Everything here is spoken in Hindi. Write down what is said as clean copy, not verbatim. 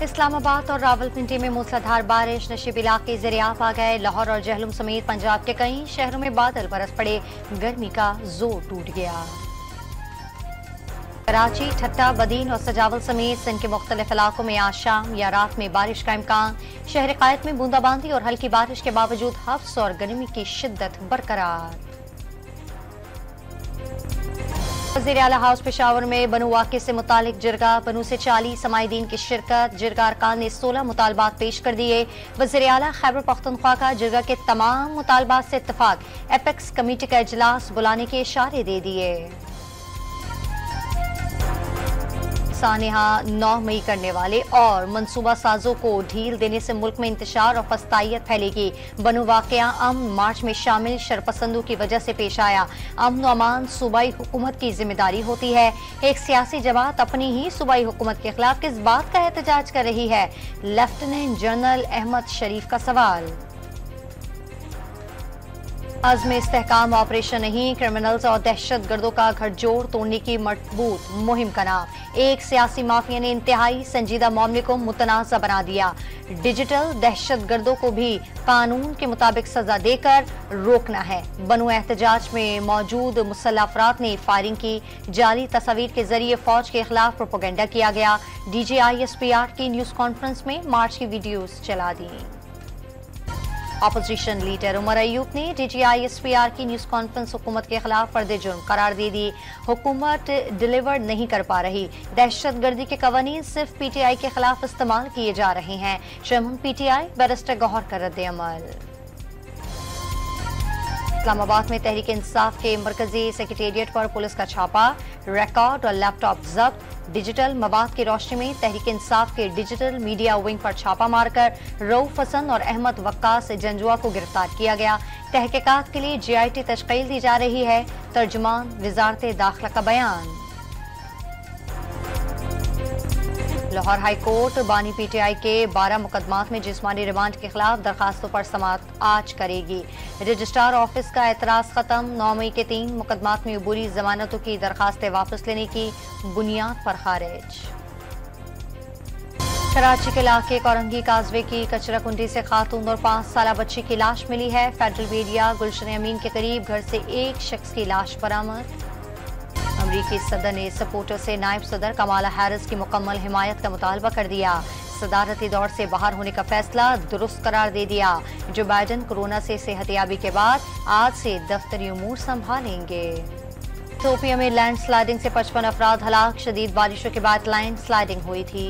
इस्लामाबाद और रावलपिंडी में मूसलाधार बारिश, नशीब इलाके ज़ेर-ए-आब आ गए। लाहौर और जहलुम समेत पंजाब के कई शहरों में बादल बरस पड़े, गर्मी का जोर टूट गया। कराची, ठट्टा, बदीन और सजावल समेत सिंध के मुख्तलिफ इलाकों में आज शाम या रात में बारिश का इम्कान। शहर कायद में बूंदाबांदी और हल्की बारिश के बावजूद हफ्स और गर्मी की शिद्दत बरकरार। वज़ीर आला हाउस पेशावर में बनू वाक़े से मुतालिक जिरगा, बनू से 40 समाइदीन की शिरकत। जिरगा अरकान ने 16 मुतालबात पेश कर दिए। वज़ीर आला खैबर पख्तूनख्वा का जिरगा के तमाम मुतालबात से इत्तफाक, एपेक्स कमेटी का इजलास बुलाने के इशारे दे दिए। सानेहा 9 मई करने वाले और मनसूबा साजों को ढील देने से मुल्क में इंतशार और फस्तायत फैलेगी। बनू वाक़या अमन मार्च में शामिल शरपसंदों की वजह से पेश आया। अमन व अमान सूबाई हुकूमत की जिम्मेदारी होती है। एक सियासी जमात अपनी ही सूबाई हुकूमत के खिलाफ किस बात का एहतजाज कर रही है? लेफ्टिनेंट जनरल अहमद शरीफ का सवाल। अज़्म इस्तेहकाम ऑपरेशन नहीं, क्रिमिनल्स और दहशत गर्दों का गठजोड़ तोड़ने की मजबूत मुहिम का नाम। एक सियासी माफिया ने इंतहाई संजीदा मामले को मुतनाज़ा बना दिया। डिजिटल दहशत गर्दों को भी कानून के मुताबिक सजा देकर रोकना है। बनू एहतजाज में मौजूद मुसल्लह अफराद ने फायरिंग की। जाली तस्वीर के जरिए फौज के खिलाफ प्रोपेगेंडा किया गया। DGISPR की न्यूज कॉन्फ्रेंस में मार्च की वीडियोज चला दी। अपोजिशन लीडर उमर अयूब ने DGISPR की न्यूज कॉन्फ्रेंस हुकूमत के खिलाफ फर्द जुर्म करार दे दी। हुकूमत डिलीवर नहीं कर पा रही। दहशत गर्दी के कवानीन सिर्फ PTI के खिलाफ इस्तेमाल किए जा रहे हैं। शर्मन PTI बैरिस्टर गौहर का रद्द अमल। इस्लामाबाद में तहरीक इंसाफ के मरकजी सेक्रेटेरिएट पर पुलिस का छापा, रिकॉर्ड और लैपटॉप जब्त। डिजिटल मवाद की रोशनी में तहरीक इंसाफ के डिजिटल मीडिया विंग पर छापा मारकर रऊफ हसन और अहमद वक्कास जंजुआ को गिरफ्तार किया गया। तहकीकात के लिए GIT तश्कील दी जा रही है। तर्जुमान वजारत दाखिला का बयान। लाहौर हाई कोर्ट बानी PTI के 12 मुकदमात में जिस्मानी रिमांड के खिलाफ दरखास्तों पर समाअत आज करेगी। रजिस्ट्रार ऑफिस का एतराज खत्म। 9 मई के 3 मुकदमात में अबूरी जमानतों की दरखास्तें वापस लेने की बुनियाद पर खारिज। कराची के इलाके कोरंगी काजवे की कचरा कुंडी से खातून और 5 साला बच्ची की लाश मिली है। फेडरल मीडिया गुलशन अमीन के करीब घर से एक शख्स की लाश बरामद। अमरीकी सदर ने सपोर्टर से नायब सदर कमाला हैरिस की मुकम्मल हिमायत का मुतालबा कर दिया। सदारती दौर से बाहर होने का फैसला दुरुस्त करार दे दिया। जो बाइडन कोरोना से सेहतयाबी के बाद आज से दफ्तरी उमूर संभालेंगे। इथियोपिया में लैंड स्लाइडिंग से 55 अफराद हलाक। शदीद बारिशों के बाद लैंड स्लाइडिंग हुई थी।